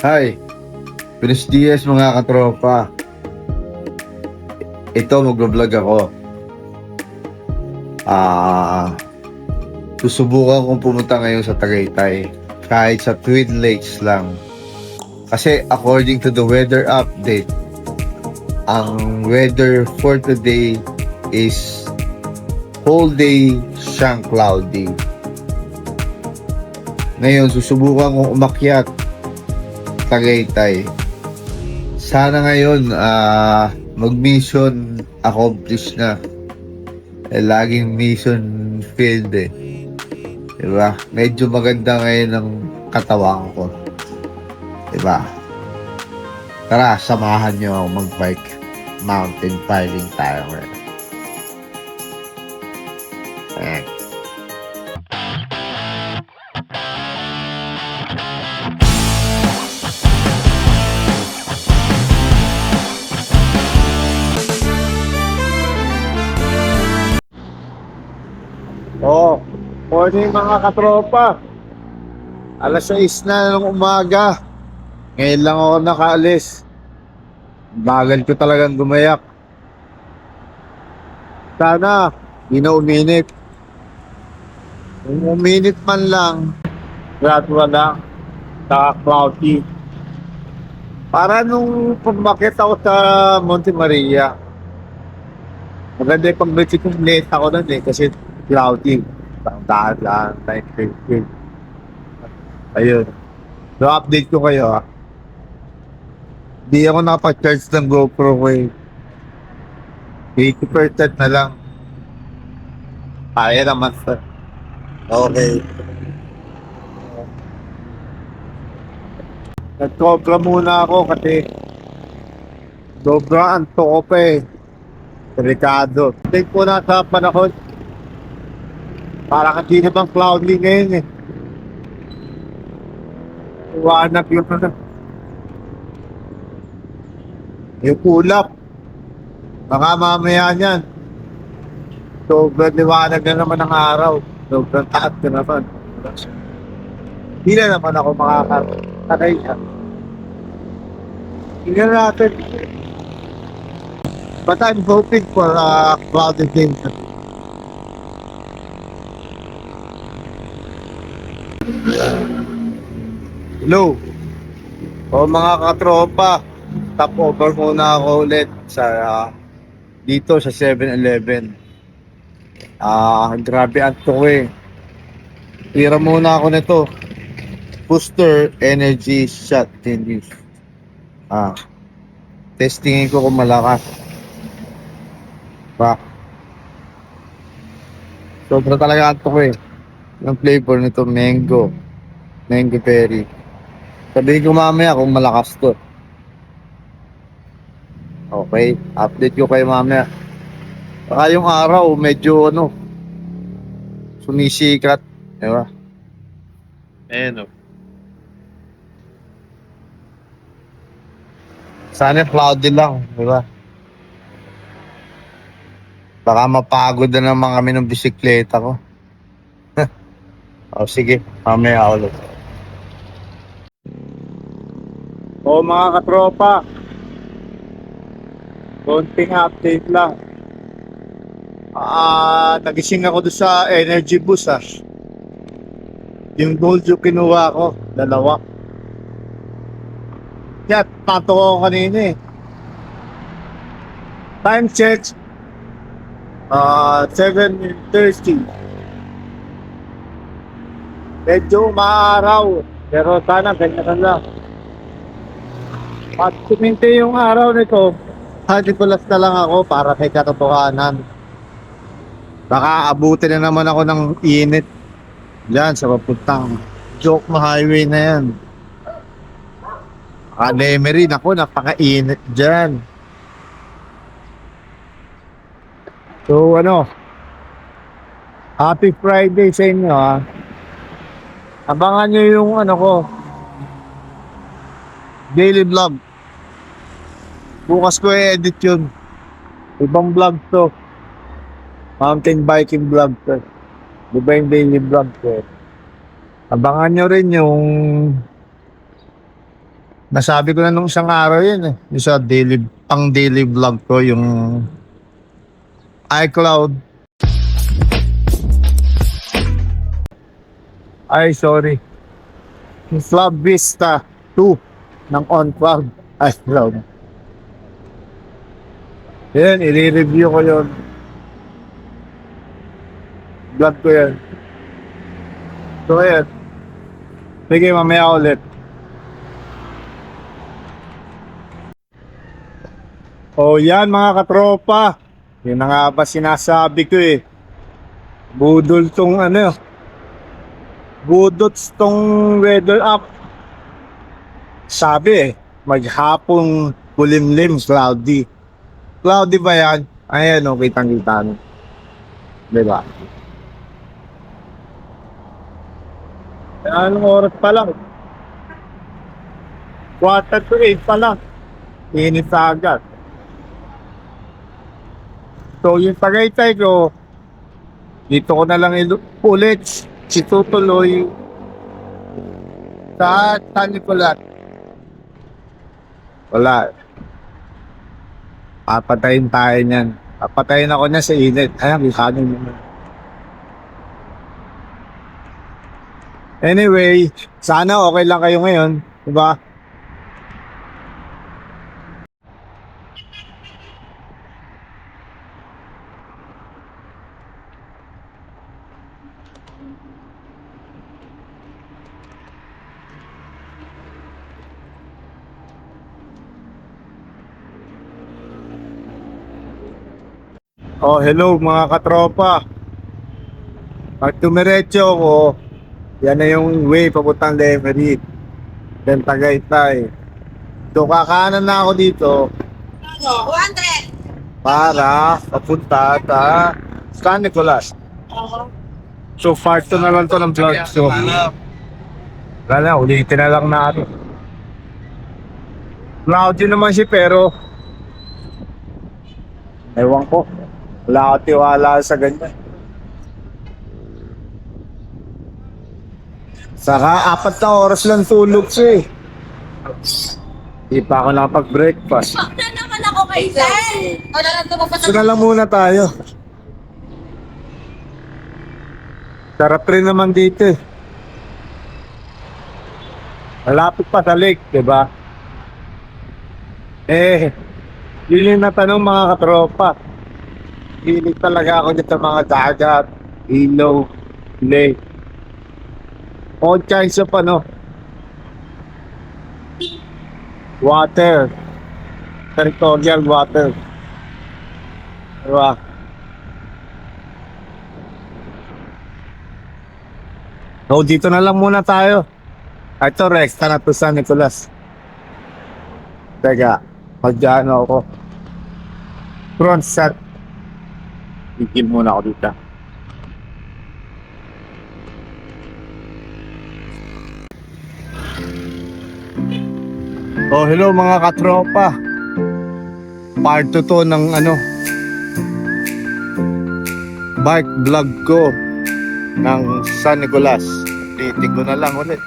Hi, Buenos Dias mga katropa. Ito, magbablog ako. Ah, Susubukan kong pumunta ngayon sa Tagaytay. Kahit sa Twin Lakes lang. Kasi according to the weather update, ang weather for today is whole day siyang cloudy. Ngayon, susubukan kong umakyat Tagaytay. Sana ngayon mag-mission accomplished na. Laging mission field eh. Diba? Medyo maganda ngayon ang katawan ko. Diba? Tara, samahan nyo ako mag-bike. Mountain biking tayo ngayon. Eh. Oh, morning mga katropa. Alas 6 na ng umaga. Ngayon lang ako nakaalis. Bagal ko talagang gumayak. Sana, di na uminit. Kung uminit man lang, gradual lang. Saka cloudy. Para nung pumakit ako sa Monte Maria, maganda yung pag-bicicleta ako nun eh, kasi cloudy. Daan lang, night. Ayun. So, update ko kayo ha. Di ako nakapag-charge ng GoPro ko eh. 80% na lang. Kaya naman sir. Okay. Nag-cobra muna ako kasi sobra anto ko pa eh. Delikado. Take po na sa panahon. Parang hindi na bang cloudy ngayon eh. Iwanag yun na. Yung ulap. Baka mamaya niyan. Sobrang liwanag na naman ng araw. Sobrang taat na naman. Hindi na naman ako makakatanay niya. Tingnan natin. But I'm hoping for a cloudy day. Hello. O mga katropa, stop over muna ako ulit sa dito sa 7-Eleven. Grabe anto ko eh. Tira muna ako nito. Booster Energy Shot in use. Testingin ko kung malakas. Ba. Sobra talaga anto ko eh. Yung flavor nito mango berry. Sabihin ko mamaya kung malakas to. Okay, update ko kayo mamaya. Baka yung araw medyo sumisikat, di ba? Ayan o. Sana cloudy lang, di ba? Baka mapagod na naman kami ng bisikleta ko. O sige, mamaya ulit. O mga katropa, konting update lang. Nagising ako doon sa energy boost Yung gold yung kinuha ko, 2. Kaya tato ko kanina eh. Time check 7:30. Medyo maaraw, pero sana ganyan lang. At kuminte yung araw nito, hadipulas na lang ako para kay katotohanan. Baka abutin na naman ako ng init dyan sa papuntang joke na highway na yan. Lemery, naku, napaka-init dyan. So happy Friday sa inyo ha. Abangan nyo yung ko, daily vlog. Bukas ko i-edit yun. Ibang vlog to. Mountain biking vlog to. Diba yung daily vlog ko? Abangan nyo rin yung Nasabi ko na nung isang araw yun eh. Yung sa daily vlog ko, yung iCloud. Ay, sorry. Yung Cloud Vista 2 ng OnCloud iCloud. Yan, i-review ko yun. Vlog ko yan. So, ayan. Sige, mamaya ulit. Oh, yan mga katropa. Yun na nga ba sinasabi ko eh. Budol tong ano. Budots tong weather app. Sabi eh, maghapong kulimlim, cloudy. Cloudy ba yan? Ayan o, kitang-kita no. Diba? Anong oras pa lang? 7:45 pa lang. Init sa agad. So yung Tagaytay ko, dito ko na lang ulit situtuloy sa San Nicolas. Wala. Papatayin tayo niyan. Papatayin ako niya sa init. Ayan, kanin naman. Anyway, sana okay lang kayo ngayon. Diba? Oh, hello mga katropa. Pag tumiretso ko, yan na yung way papuntang Lemery. Then Tagaytay. So kakanan na ako dito 200. para papunta sa San Nicolas. So part 2 na lang to ng vlog. So wala na, ulitin na lang natin. Cloudy naman siya pero ewan ko. Wala akong tiwala sa ganyan. Saka 4 na oras lang tulog siya eh. Hindi pa ako nakapag-breakfast. Na naman ako kay Sir. O na lang tumapasok. So na lang muna tayo. Sarap rin naman dito eh. Malapit pa sa lake, diba? Eh, yun yung natanong mga katropa. Hilig talaga ako dito mga dagat, ilaw, lake. All kinds of ano, water, territorial water. Diba? So dito na lang muna tayo. Ito, resta na to San Nicolas. Teka, mag-ano ako. Front set. Bigil muna ako dito. Oh, hello mga katropa. Part 2 to ng ano, bike vlog ko ng San Nicolas. Titig ko na lang ulit.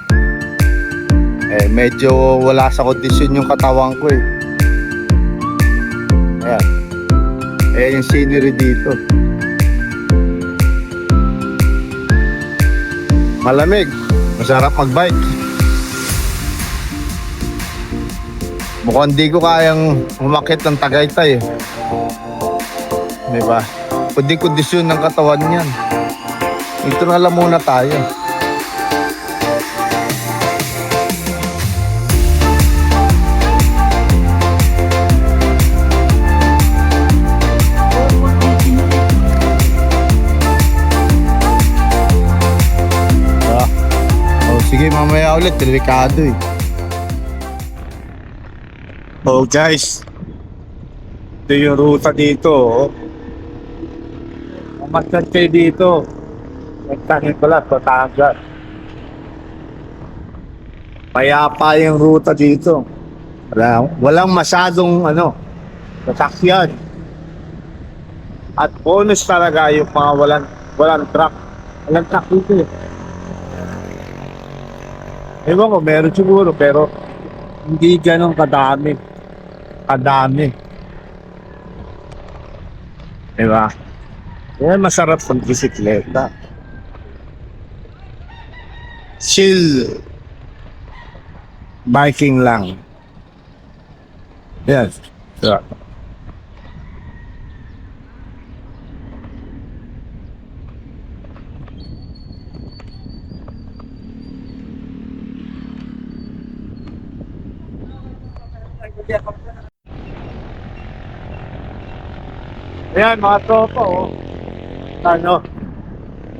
Eh, medyo wala sa kondisyon yung katawan ko eh. Ayan. Ayan yung scenery dito. Malamig. Masarap mag-bike. Mukhang di ko kayang umakit ng Tagaytay eh. Diba? Pwede kondisyon ng katawan niyan. Ito na lang muna tayo. Sige, mamaya ulit, delikado eh. Oh guys, ito yung ruta dito. Oh. Mamatad kayo dito. Nagtangin pala, Batangas. Payapa yung ruta dito. Walang masyadong ano, sasakyan. At bonus talaga yung mga walang truck. Walang truck dito eh. Ewan ko, meron siguro pero Hindi ganun kadami. Kadami. Diba? Yan, masarap pag bisikleta. Chill. Biking lang. Yes. Sure. Ayan, mga tropa, oh. Ano?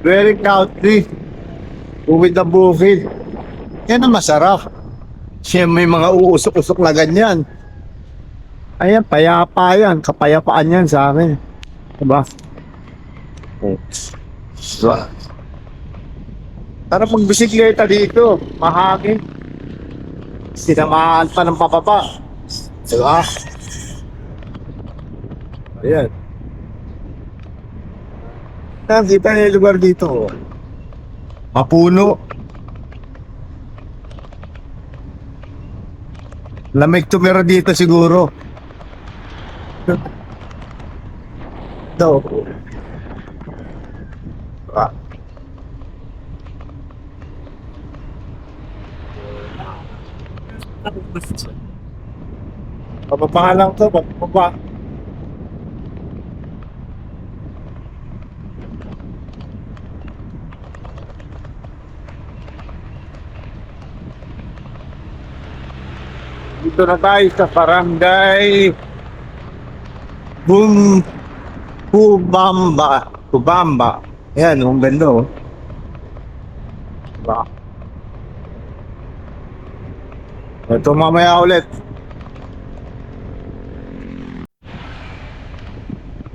Very country. With the bukid. Yan ang masarap. Siya may mga uusok-usok na ganyan. Ayan, payapa yan. Kapayapaan yan sa akin. Diba? Diba? Tara magbisikleta dito. Mahangin. Sinamahan pa ng papapa. Diba? Ayan. Nakita niyo yung lugar dito. Oh. Mapuno. Lamig tumira dito siguro. Ito. Ah. Pababa lang to, pababa. Dito na tayo sa barangay Kubamba. Kubamba. Yan, ang ganda oh. Diba? Ito mamaya ulit.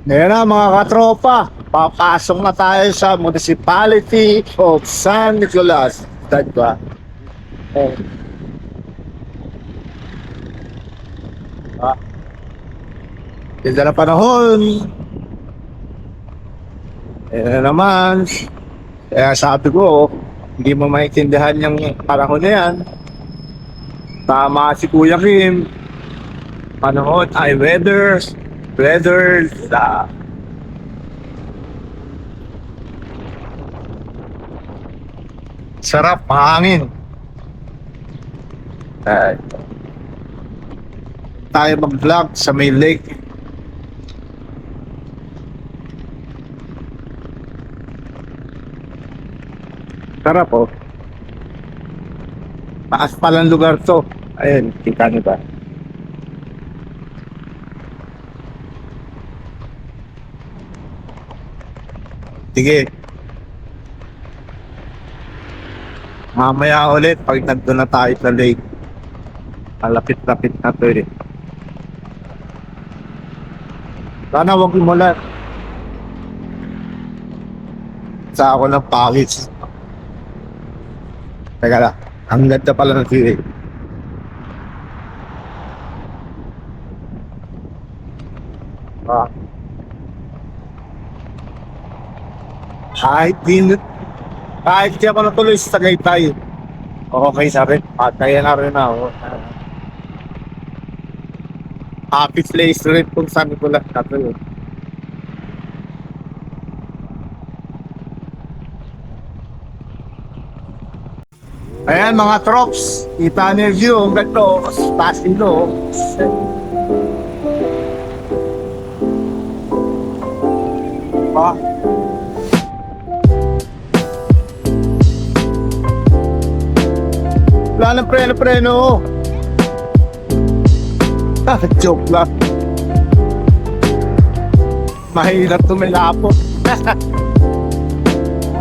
Ngayon na mga katropa, papasok na tayo sa Municipality of San Nicolas. Diba? Oh. Ganda na panahon. Ayan na naman. Kaya sabi ko, hindi mo maintindihan yung panahon na yan. Tama si Kuya Kim. Panahon ay weather. Sarap, mahangin. Tayo mag-vlog sa may lake. Sarap oh. Taas palang lugar to. Ayun, kita nyo ba? Sige. Mamaya ulit pag nandun na tayo sa lake. Malapit-lapit na to eh. Sana huwag umulan. Sa ako ng pawis. Teka lang, ang ganda pala ng silig. Kahit di ako natuloy sa Tagaytay, okay sa akin. Kaya na rin ako. Happy place rin kung saan ko lang natuloy. Ayan mga trops, kita niyo yung view, ang ganda, taas nilo. Ah. Wala nang preno-preno. Joke lang. Mahirap tumilapot.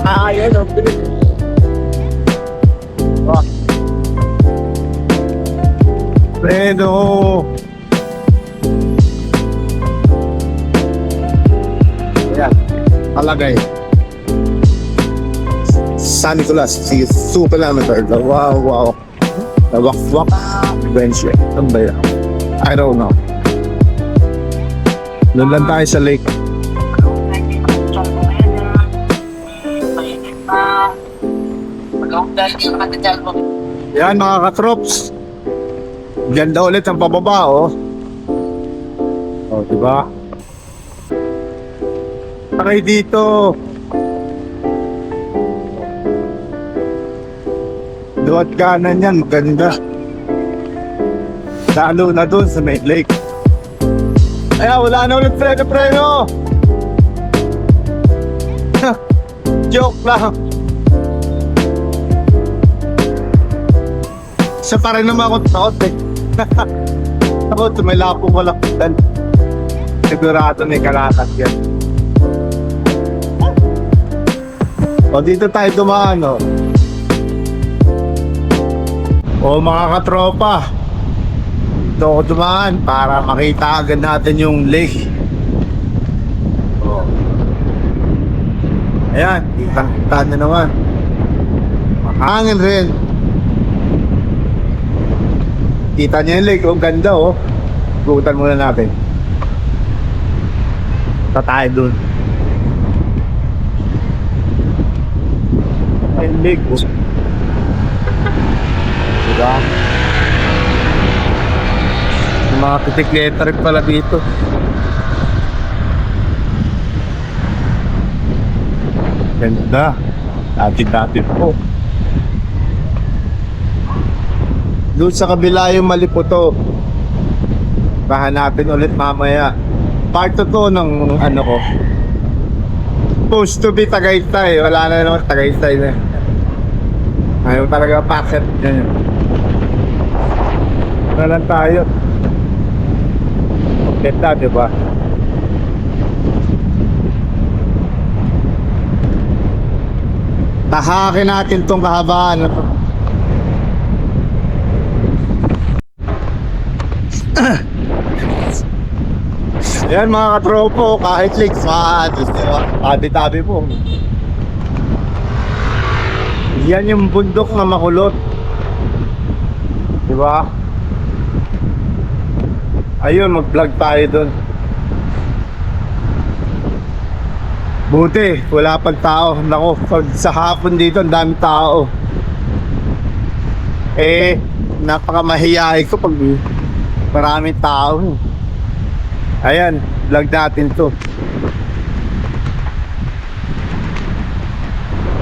Ayan o, bilis. Preno. Ayan, talagay. San Nicolas, super kilometer. Wow. Nawak-wak. Adventure. Ano ba yan? I don't know. Doon lang tayo sa lake. Yan mga katrops. Ganda ulit ang pababa, oh. Oh, diba? Takay dito. Doon kanan yan, maganda. Lalo na doon sa main lake. Ay, wala na ulit preno. Joke lang. Isa pa rin naman akong taot eh. Ako, tumilapong walang dan. Sigurado may kalakas yan. O, dito tayo dumaan, o. O, mga katropa. Dito ako dumaan para makita agad natin yung lake. O. Ayan, kita na naman. Mahangin rin. Kita niya yung lake, oh, ganda, oh. Bukutan muna natin. Tatay dun. Ay, lake, oh. Diba? Yung mga bisikleta rin pala dito. Ganda. Dati-dati po. Doon sa kabila yung Maliputo. Pahanapin ulit mamaya. Part 2 to ng ano ko. Supposed to be Tagaytay. Wala na naman Tagaytay na. Ayaw talaga packet. Yan. Wala lang tayo. Ganda, diba? Tahakin natin tong kahabaan. Yan mga katropo, kahit leaks, tabi-tabi po. Yan yung bundok na makulot. Diba? Ayun, mag-vlog tayo dun. Buti, wala pang tao. Naku, pag sa hapon dito, ang dami tao. Eh, napakamahiyain ko pag maraming tao. Ayan, vlog natin to.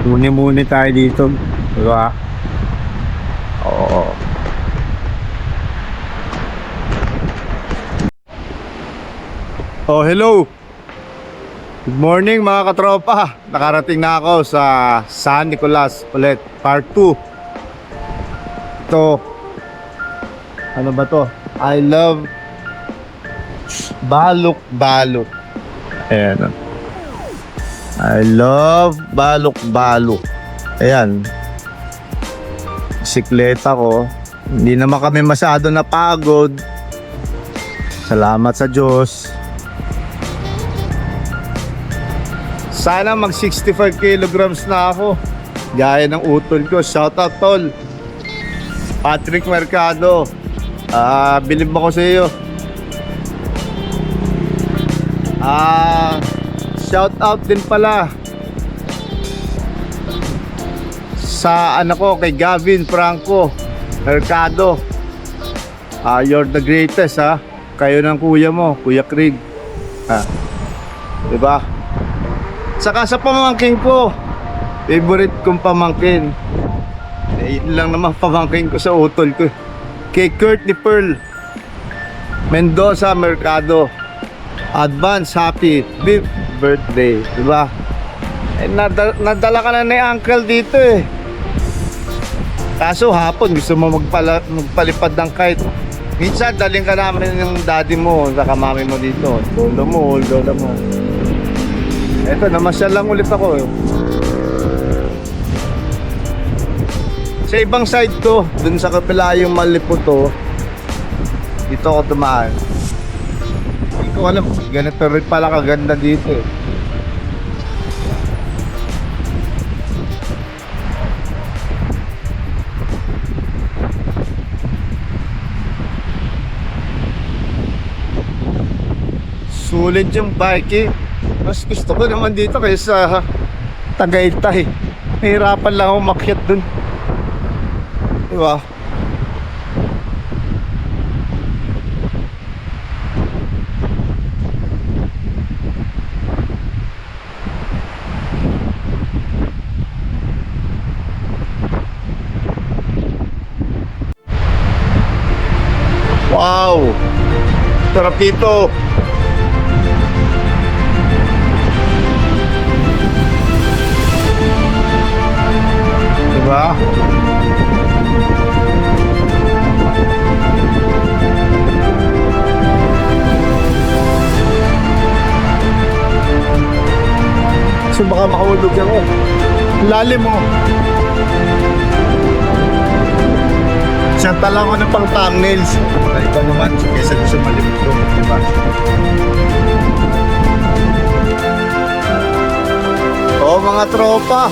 Muni-muni tayo dito. Diba? Oo. Oh, hello. Good morning mga katropa. Nakarating na ako sa San Nicolas ulit, part 2. Ito, ano ba to? I love Balok-Balok. Ayan. I love Balok-Balok. Ayan. Bisikleta ko. Hindi naman kami masyado napagod. Salamat sa Diyos. Sana mag 65 kilograms na ako. Gaya ng utol ko. Shout out tol Patrick Mercado. Bilib ako sa iyo. Shout out din pala sa anak ko kay Gavin Franco Mercado. You're the greatest, ha. Kayo ng kuya mo, Kuya Craig. Diba? Saka sa pamangkin ko, favorite kong pamangkin. Yun lang naman pamangkin ko sa utol ko. Kay Kurt ni Pearl Mendoza Mercado. Advance happy birthday, diba? Eh, nadala ka na ni uncle dito eh. Kaso hapon gusto mo magpalipad ng kite. Minsan daling ka namin yung daddy mo saka mami mo dito. Lola mo. Eto, namasyal lang ulit ako eh. Sa ibang side to, dun sa kapila yung Maliputo, dito ako tumaan. Hindi ko alam, ganito rin pala kaganda dito eh. Sulit yung bike eh. Mas gusto ko naman dito kaysa Tagaytay. Nahirapan lang ako makyat dun. Diba? Wow! Sarap dito! Diba? So baka makahulog ako. Lalim mo. Santa lang ako ng pang thumbnails. Ito naman, kesa sa malimit ko. Diba? Oo mga tropa.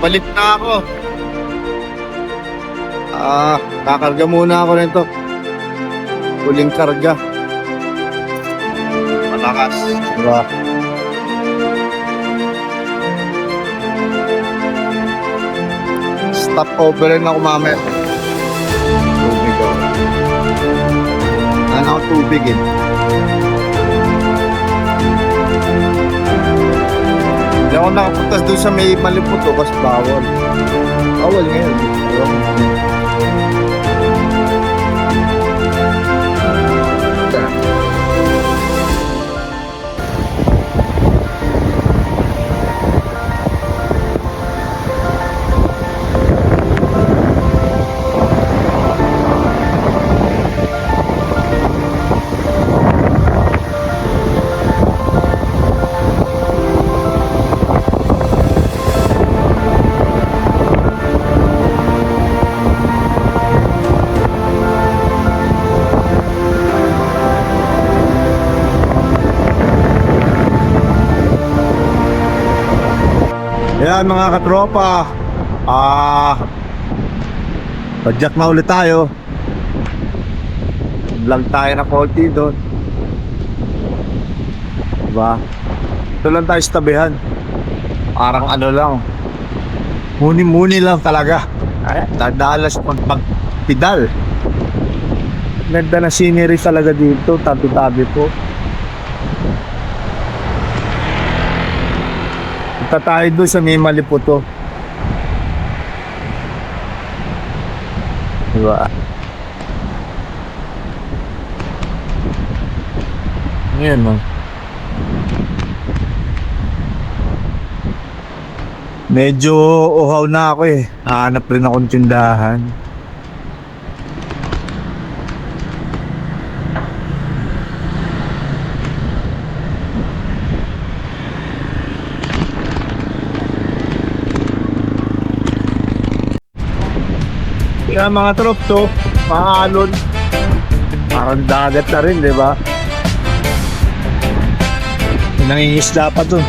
Balik na ako. Kakarga muna ako nito. Huling karga. Malakas. Diba? Stop over rin ako mamaya. Tubig ako. Ano ako tubig eh. Hindi ako nakapuntas doon sa may Maliputo kasi bawal. Bawal ngayon. Yan mga katropa, padyak na ulit tayo. Vlog tayo na konti doon. Diba? Ito lang tayo sa tabihan. Parang ano lang, muni-muni lang talaga. Dadalas pagpagpidal. Ganda na scenery talaga dito, tabi-tabi po. Punta tayo doon sa may Maliputo. Diba? Ayan mo. Medyo uhaw na ako eh. Hahanap rin akong tindahan. Kaya mga trop to, maalon. Parang dagat na rin, di ba? Nangingisda pa to.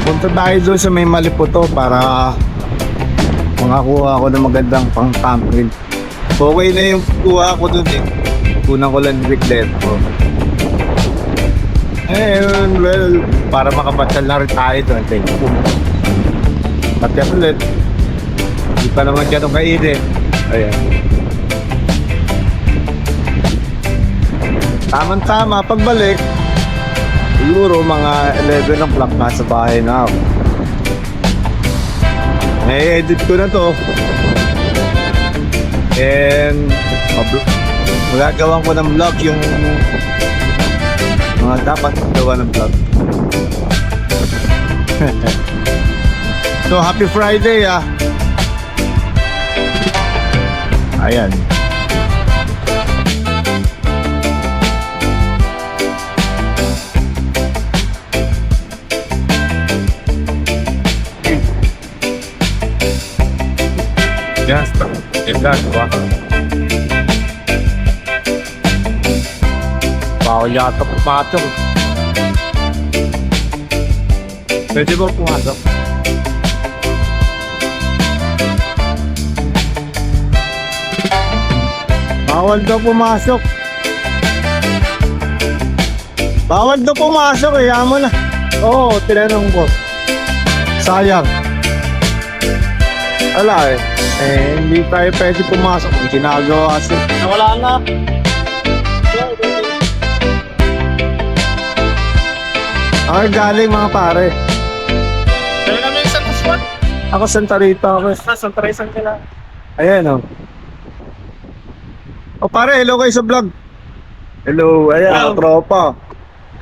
Punta tayo doon sa may Maliputo para makakuha ako ng magandang pang thumbnail. Okay na yung kuha ko dun eh. Kunan ko lang biglet ko. Ayun, well, para makapasyal na rin tayo doon. Thank you. Patyat ulit. Hindi pa naman ganun kainit. Ayan. Tama-tama, pagbalik, siguro mga 11 o'clock nasa bahay na ako. I-edit ko na to. And magagawan ko ng vlog yung mga dapat gawa ng vlog. So happy Friday ah. Ayan. Yes, exactly. Bawal yata pumasok. Pwede ba pumasok? Bawal daw pumasok. Bawal daw pumasok eh, yaman na. Oo, tinanong ko. Sayang. Wala eh. Hindi tayo pwede pumasok. Ang ginagawa kasi. Wala na. Ay, galing mga pare. Dala namin sa Tuswan. Ako Santa Rita ako. Santa Teresa nila. Ayan o. O pare, hello kayo sa vlog. Hello, ayan, Hello. tropa.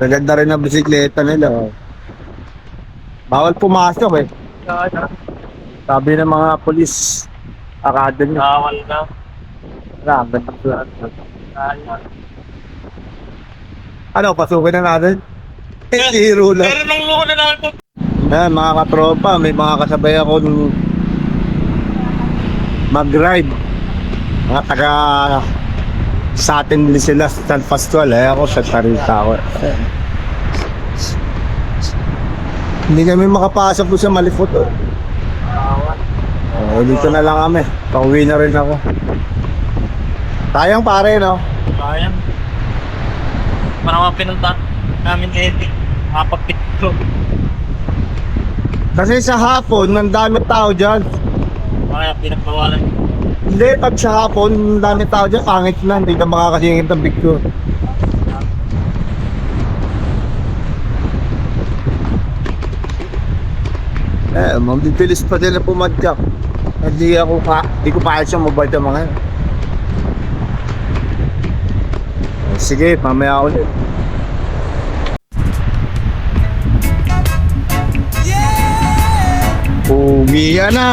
Gaganda rin ang bisikleta nila. Oh. Bawal pumasok eh. Sabi ng mga police academy. Bawal na. Grabe. Ano, pasukin na natin? Hero lang. Pero nang muna na ako. Ayan, mga katropa, may mga kasabay ako nung mag-ride. Mga taga sa atin din sila sa San Pascual. Ako sa Tarita ako. Hindi kami makapasok doon sa Malifot. Dito na lang kami. Pauwi na rin ako. Tayang pare, no? Sayang. Parang mga pinunta namin edit. Makapagpito. Kasi sa hapon, ang dami tao dyan. Kaya pinagbawalan. Hindi, pag sa hapon, ang dami tao dyan. Pangit na, hindi ka makakasingit ng picture. Mabibilis pa din na pumadyak. Hindi ko pa siyang mabait ang mga yan. Sige, mamaya ulit. Uwi na!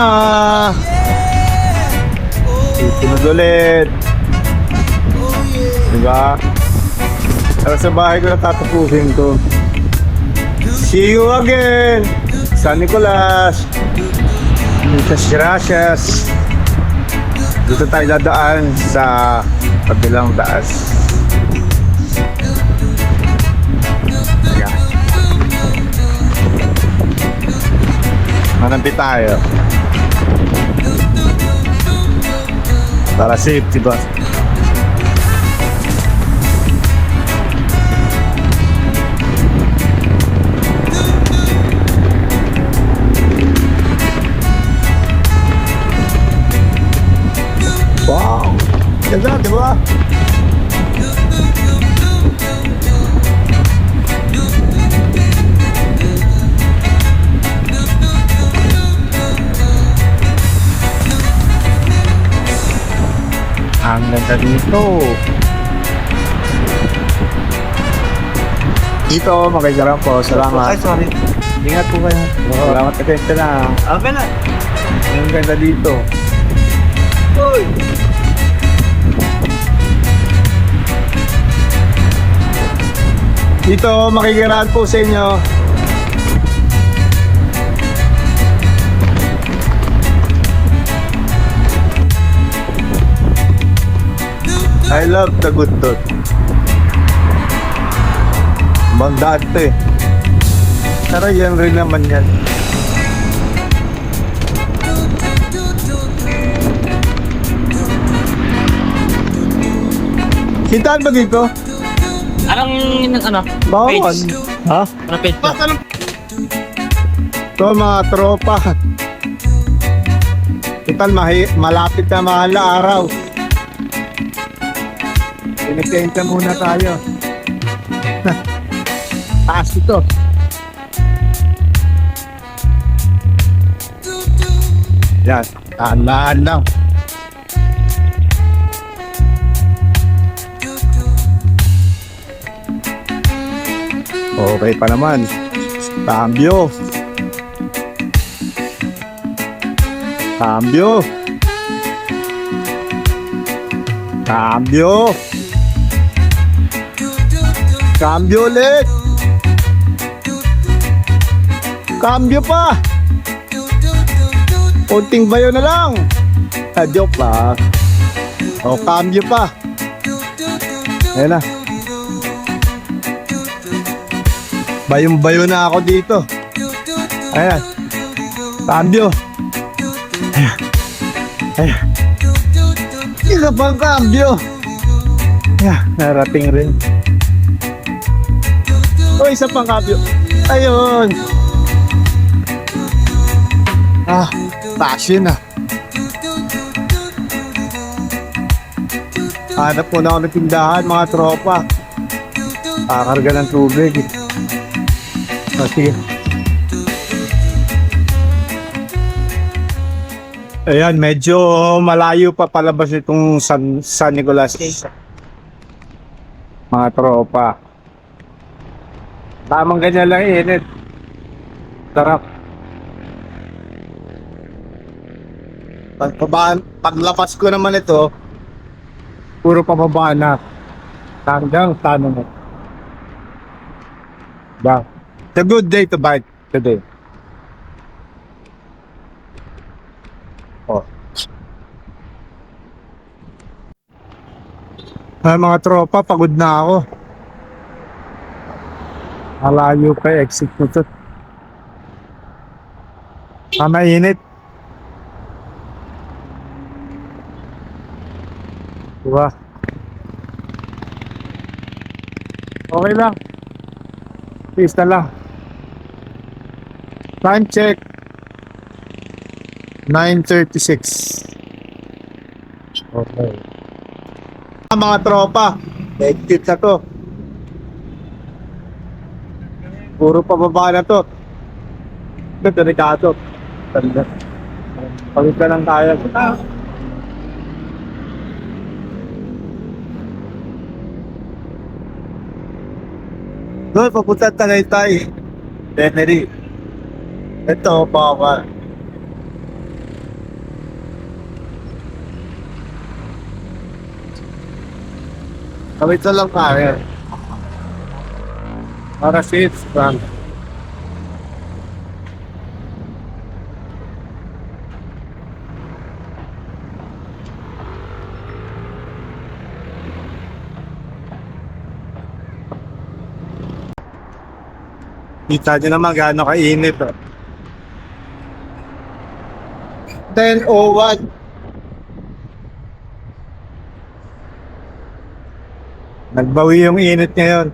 Susunod ulit. Diba? Pero sa bahay ko na tatapusin to. See you again! San Nicolas! Muchas gracias! Dito tayo dadaan sa kabilang daas. Ayan. Manampi tayo. Para safety ba? Wow! Ganda, di ba? Ang ganda dito. Dito, magkagaran po. Salamat. Ay, sorry. Ingat po kayo. Salamat ka din na. Okay na. Ang ganda dito. Uy! Dito, makikiraan po sa inyo. I love the good dot. Magdaan to eh. Pero yan rin naman yan. Kitaan ba dito? Anong, ano? Bawal. Page? Ha? Ano page ka? Ito mga tropa. Kitaan malapit na mahal na araw. Pinagkenta muna tayo. Taas ito. Yan, tahan lang. Okay pa naman. Cambio. Cambio. Cambio. Cambio ulit. Cambio pa. Kunting bayo na lang. Joke lang. O, cambio pa. Ayan na. Bayong-bayo na ako dito. Ayan. Cambio. Ayan. Ayan. Isa pang cambio. Ayan, narating rin. O, isa pang cambio. Ayun. Passion ah. Hanap muna ako ng tindahan, mga tropa. Kakarga ng tubig. Sige. Ayan, medyo malayo pa palabas itong San Nicolas. Mga tropa. Tamang ganyan lang init. Sarap. Paglabas ko naman ito, puro pababa na. Hanggang tanong mo. Ba? It's a good day to bike today. Oh. Ay, mga tropa, pagod na ako. Malayo pa yung exit ko to. Mainit. Diba? Okay lang. Peace na lang. Time check. 9:36. Okay. Mga tropa, exit na to. Puro pababa na to. Delikado. Tanda. Pagod ka ng kaya. Doon, papunta Tagaytay. Tenery. Ito, bawal. Kawit na lang kaya. Para safe, Frank. Kita nyo naman gaano kainit. 10:01. Nagbawi yung init ngayon.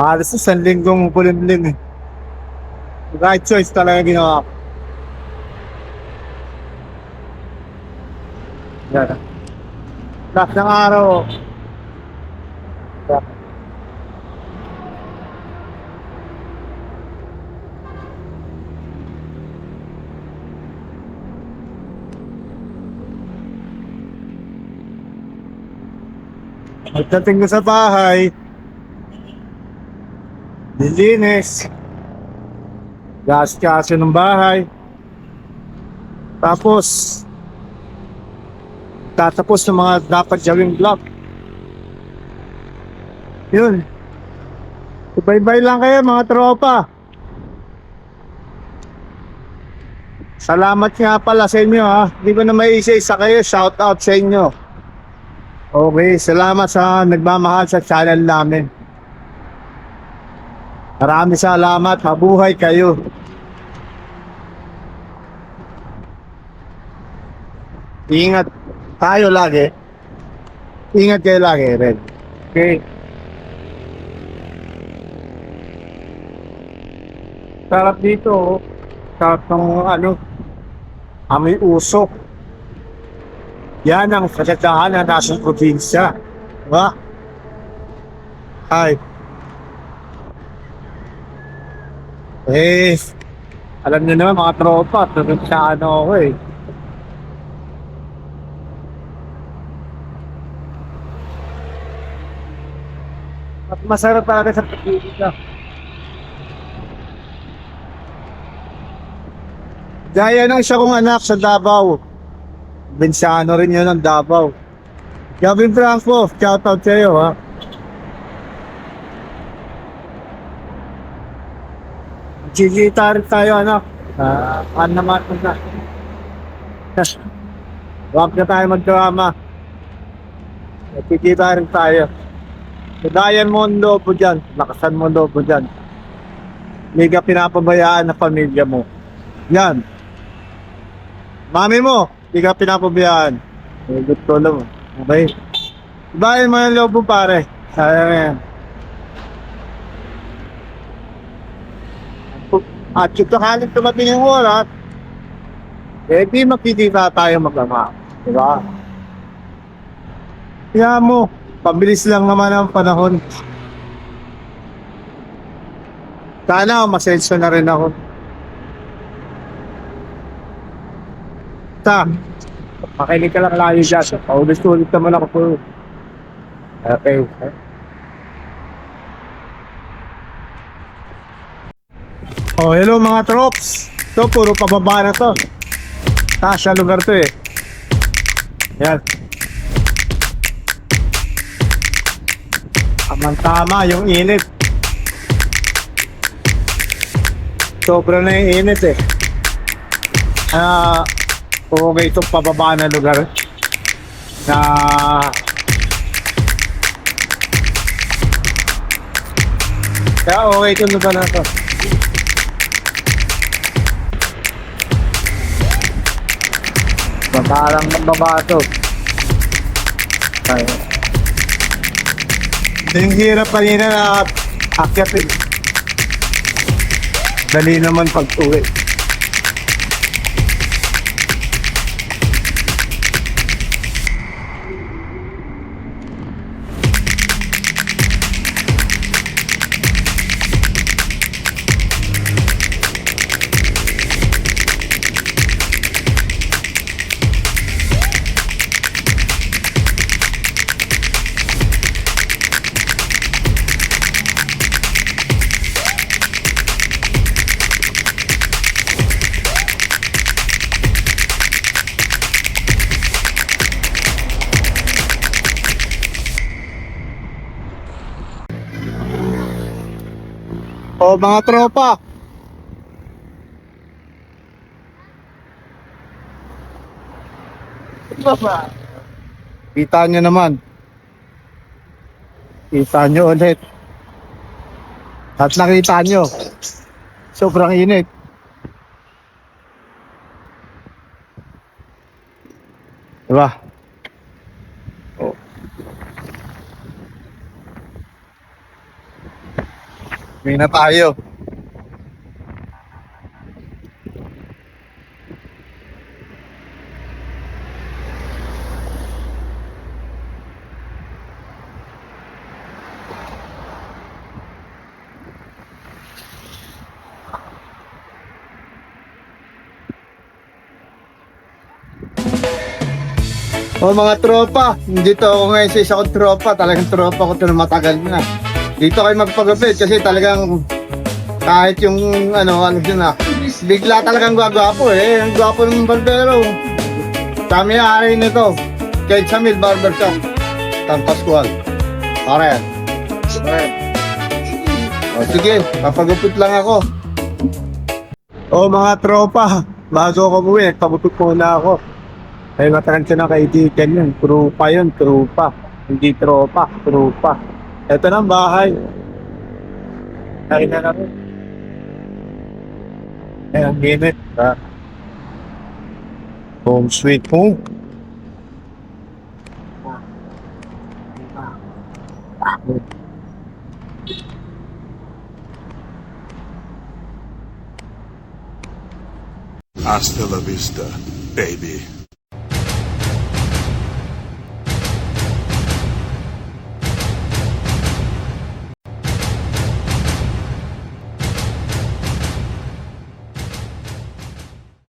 Halos isang linggong kulimlim eh. Right choice talaga ginawa ko. Yan. Lahat ng araw. Pagdating ko sa bahay, nilinis, gas-kaso ng bahay, tapos tatapos ng mga dapat gawing vlog. Yun. Bye-bye lang kayo mga tropa. Salamat nga pala sa inyo ha. Hindi ko na may isa-isa kayo. Shout out sa inyo. Okay, salamat sa nagmamahal sa channel namin. Maraming salamat. Mabuhay kayo. Ingat tayo lagi. Ingat kayo lagi, Red. Okay. Sarap dito. Sarap ng amoy usok. Yan ang kagandahan ng nasa probinsya. Diba? Ay. Alam niyo naman mga tropa, tulad sa ako eh. At masarap talaga sa probinsya. Gaya ng isa kong anak sa Davao. Bensano rin yun ng Davao. Gavin Franco, shoutout sa iyo ha. Gigita rin tayo anak. Naman na. Huwag na tayo magdrama. Gigita rin tayo. Nadayan mo ang lobo dyan. Lakasan mo ang lobo dyan. Hindi ka pinapabayaan ng pamilya mo. Yan. Mami mo. Hindi ka pinapabayaan. Good ko lang. Okay? Ibahin mo yung loob mo pare. Sayang yan. At yung kakalit tumating yung oras, di makikita tayo mag-ama. Diba? Kaya mo, pabilis lang naman ang panahon. Sana masenso na rin ako. Makinig ka lang lagi dyan. Paulit-ulit naman ako po. Okay. Oh, hello mga trops. Ito, puro pababa na to. Sa lugar to eh. Yan. Tama yung init. Sobra na yung init eh. Okay itong pababa na lugar na kaya okay itong lugar na to. Parang mababa to. Yung hirap kanina na akyat eh. Dali naman pag-uwi. O mga tropa. Kita nyo naman. Kita nyo ulit. At nakita nyo. Sobrang init. Diba? Oh. May na tayo. O mga tropa, dito ako ngayon sa isa kong tropa, talagang tropa ko ito na matagal na. Dito kayo magpagupit kasi talagang kahit yung ano yun na, bigla talagang gwapo eh, ang gwapo ng barbero. Kami ari nito, kay Chamil Barbershop, San Pascual. Alright. O sige, papagupit lang ako. O mga tropa, bago ako umuwi, nagpagupit muna ako. Ay matagal siya ng kaibigan yun. Trupa yun, trupa. Hindi tropa, trupa. Ito na ang bahay. Nakita na rin. Ay, ang ginit. Home sweet home. Hasta la vista, baby.